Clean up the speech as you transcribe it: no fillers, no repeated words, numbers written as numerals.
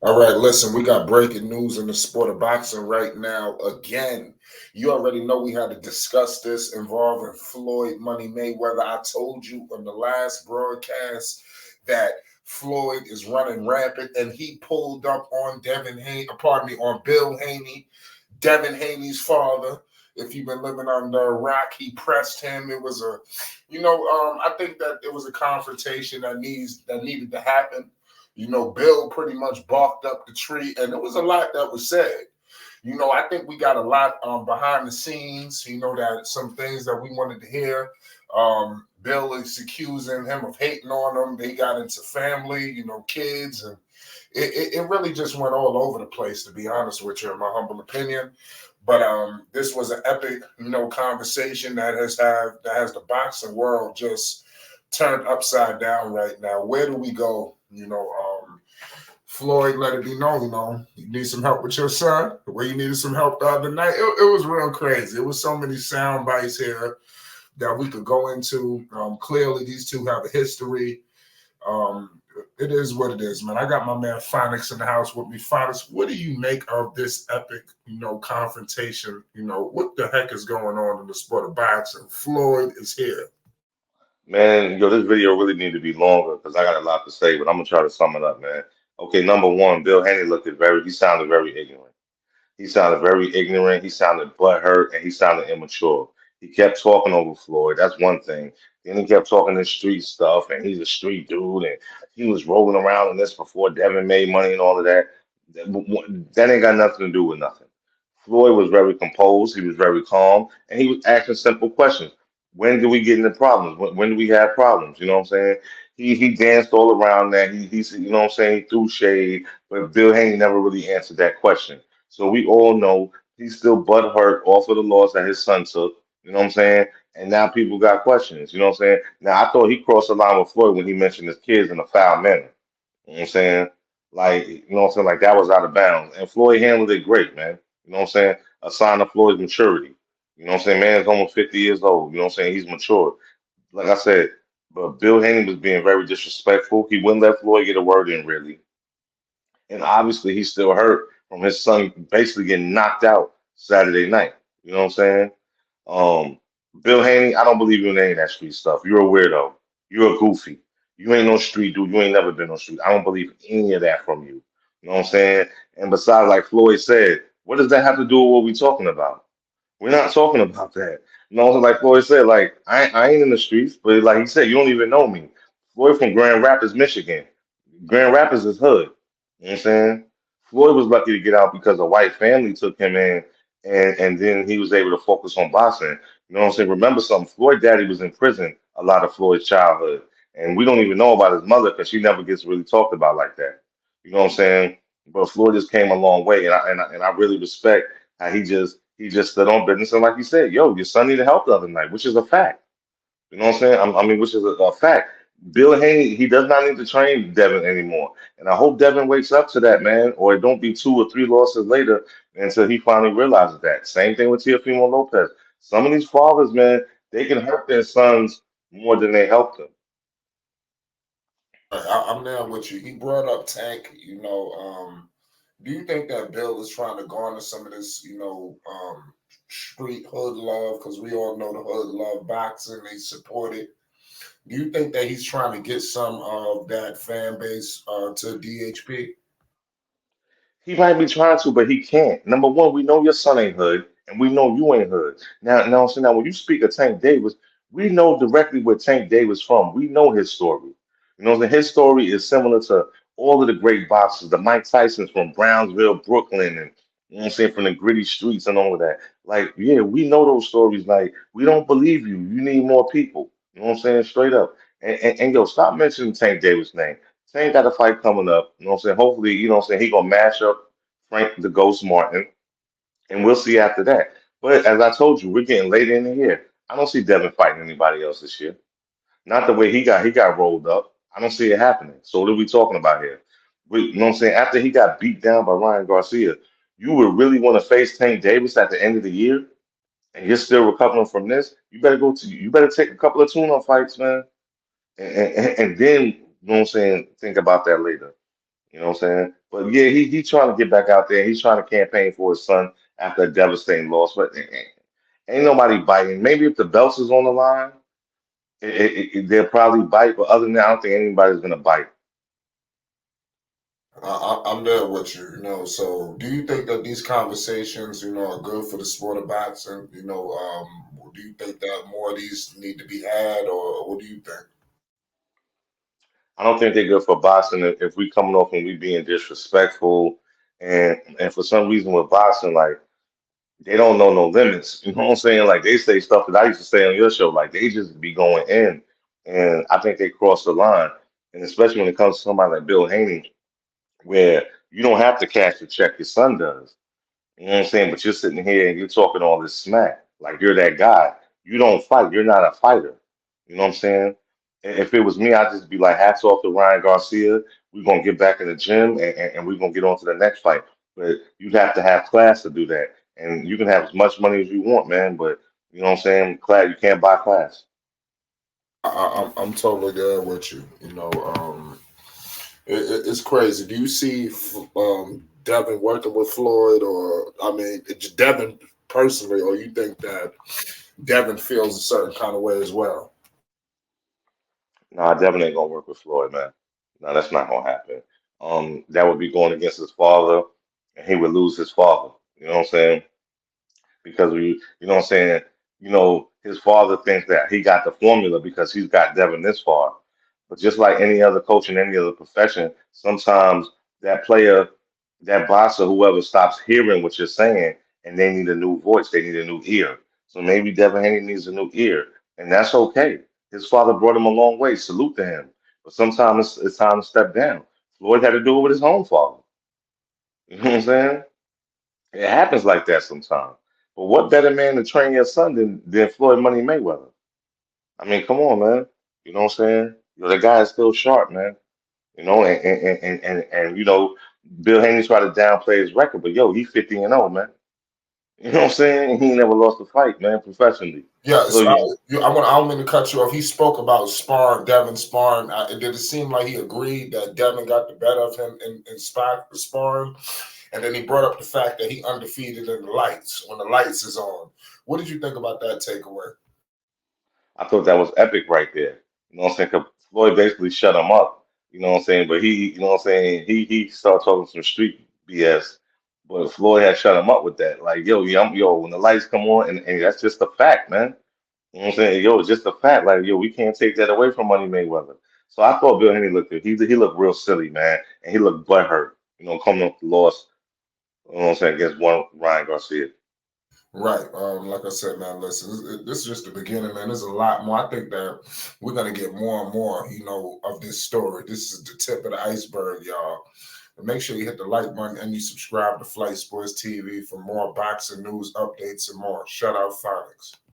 All right, listen, we got breaking news in the sport of boxing right now. Again, you already know we had to discuss this involving Floyd Money Mayweather. I told you on the last broadcast that Floyd is running rampant, and he pulled up on Devin Haney, pardon me, on Bill Haney, Devin Haney's father. If you've been living under a rock, he pressed him. It was I think that it was a confrontation that needed to happen. Bill pretty much barked up the tree, and there was a lot that was said. I think we got a lot behind the scenes, that some things that we wanted to hear. Bill is accusing him of hating on him. They got into family, kids, and it really just went all over the place, to be honest with you, in my humble opinion. But this was an epic, conversation that has the boxing world just turned upside down right now. Where do we go? Floyd let it be known, you need some help with your son, the way you needed some help the other night. It was real crazy. It was so many sound bites here that we could go into. Clearly, these two have a history. It is what it is, man. I got my man Phonics in the house with me. Phonics, what do you make of this epic, confrontation? What the heck is going on in the sport of boxing? Floyd is here. Man, yo, this video really need to be longer because I got a lot to say, but I'm gonna try to sum it up, man. Okay, number one, Bill Haney he sounded very ignorant. He sounded very ignorant. He sounded butthurt, and he sounded immature. He kept talking over Floyd. That's one thing. Then he kept talking this street stuff, and he's a street dude, and he was rolling around in this before Devin made money and all of that. That ain't got nothing to do with nothing. Floyd was very composed. He was very calm, and he was asking simple questions. When do we get into problems? When do we have problems? You know what I'm saying? He danced all around that. He said, you know what I'm saying? He threw shade, but Bill Haney never really answered that question. So we all know he's still butthurt off of the loss that his son took. You know what I'm saying? And now people got questions. You know what I'm saying? Now I thought he crossed the line with Floyd when he mentioned his kids in a foul manner. You know what I'm saying? Like, you know what I'm saying? Like that was out of bounds. And Floyd handled it great, man. You know what I'm saying? A sign of Floyd's maturity. You know what I'm saying? Man's almost 50 years old. You know what I'm saying? He's mature. Like I said, but Bill Haney was being very disrespectful. He wouldn't let Floyd get a word in, really. And obviously, he's still hurt from his son basically getting knocked out Saturday night. You know what I'm saying? Um, Bill Haney, I don't believe you in any of that street stuff. You're a weirdo. You're a goofy. You ain't no street dude. You ain't never been on street. I don't believe any of that from you. You know what I'm saying? And besides, like Floyd said, what does that have to do with what we're talking about? We're not talking about that. You know, like Floyd said, like I ain't in the streets, but like he said, you don't even know me. Floyd from Grand Rapids, Michigan. Grand Rapids is hood. You know what I'm saying? Floyd was lucky to get out because a white family took him in, and then he was able to focus on boxing. You know what I'm saying? Remember something? Floyd daddy was in prison a lot of Floyd's childhood, and we don't even know about his mother because she never gets really talked about like that. You know what I'm saying? But Floyd just came a long way, and I really respect how he just stood on business and like you said, yo, your son needed help the other night, which is a fact. You know what I'm saying? I mean, which is a fact. Bill Haney, he does not need to train Devin anymore. And I hope Devin wakes up to that, man, or it don't be two or three losses later until he finally realizes that. Same thing with Teofimo Lopez. Some of these fathers, man, they can hurt their sons more than they help them. I'm there with you. He brought up Tank. Do you think that Bill is trying to garner some of this, street hood love? Because we all know the hood love boxing. They support it. Do you think that he's trying to get some of that fan base to DHP? He might be trying to, but he can't. Number one, we know your son ain't hood, and we know you ain't hood. Now, when you speak of Tank Davis, we know directly where Tank Davis from. We know his story. You know, his story is similar to all of the great boxers, the Mike Tysons from Brownsville, Brooklyn, and you know what I'm saying, from the gritty streets and all of that. Like, yeah, we know those stories. Like, we don't believe you. You need more people. You know what I'm saying? Straight up. And yo, stop mentioning Tank Davis' name. Tank got a fight coming up. You know what I'm saying? Hopefully, you know what I'm saying, he gonna mash up Frank the Ghost Martin, and we'll see after that. But as I told you, we're getting later in the year. I don't see Devin fighting anybody else this year. Not the way he got rolled up. I don't see it happening. So what are we talking about here? You know what I'm saying? After he got beat down by Ryan Garcia, you would really want to face Tank Davis at the end of the year, and you're still recovering from this. You better take a couple of tune-up fights, man, and then you know what I'm saying. Think about that later. You know what I'm saying? But yeah, he trying to get back out there. He's trying to campaign for his son after a devastating loss. But ain't nobody biting. Maybe if the belts is on the line, they'll probably bite. But other than that, I don't think anybody's gonna bite. I'm there with you, So, do you think that these conversations, are good for the sport of boxing? Do you think that more of these need to be had, or what do you think? I don't think they're good for boxing if we coming off and we being disrespectful, and for some reason with boxing, like they don't know no limits. You know what I'm saying? Like they say stuff that I used to say on your show. Like they just be going in, and I think they cross the line. And especially when it comes to somebody like Bill Haney, where you don't have to cash the check, your son does. You know what I'm saying? But you're sitting here and you're talking all this smack. Like you're that guy. You don't fight. You're not a fighter. You know what I'm saying? If it was me, I'd just be like, hats off to Ryan Garcia. We're gonna get back in the gym and we're gonna get on to the next fight. But you'd have to have class to do that. And you can have as much money as you want, man, but you know what I'm saying? Class, you can't buy class. I'm totally there with you. It's crazy. Do you see Devin working with Floyd, or I mean, it's Devin personally, or you think that Devin feels a certain kind of way as well? Nah, Devin ain't gonna work with Floyd, man. No, that's not gonna happen. That would be going against his father, and he would lose his father. You know what I'm saying? Because you know what I'm saying, his father thinks that he got the formula because he's got Devin this far. But just like any other coach in any other profession, sometimes that player, that boss or whoever stops hearing what you're saying and they need a new voice, they need a new ear. So maybe Devin Haney needs a new ear, and that's okay. His father brought him a long way. Salute to him. But sometimes it's time to step down. Floyd had to do it with his own father. You know what I'm saying? It happens like that sometimes. But what better man to train your son than Floyd Money Mayweather? I mean, come on, man. You know what I'm saying? The guy is still sharp, man. Bill Haney tried to downplay his record, but yo, he's 50 and 0, man. You know what I'm saying? He ain't never lost a fight, man, professionally. So Yes, you, I don't mean to cut you off. He spoke about sparring, Devin sparring. Did it seem like he agreed that Devin got the better of him in sparring? And then he brought up the fact that he undefeated in the lights when the lights is on. What did you think about that takeaway? I thought that was epic right there. You know what I'm saying? 'Cause Floyd basically shut him up. You know what I'm saying? But you know what I'm saying? He started talking some street BS. But Floyd had shut him up with that. Like, when the lights come on, and that's just a fact, man. You know what I'm saying? Yo, it's just a fact. Like, yo, we can't take that away from Money Mayweather. So I thought Bill Haney looked good. He looked real silly, man. And he looked butthurt, coming off the loss, you know what I'm saying, against one Ryan Garcia. Right. Like I said, man, listen, this is just the beginning, man. There's a lot more. I think that we're gonna get more and more, of this story. This is the tip of the iceberg, y'all. And make sure you hit the like button and you subscribe to Flight Sports TV for more boxing news updates and more. Shout out Phonics.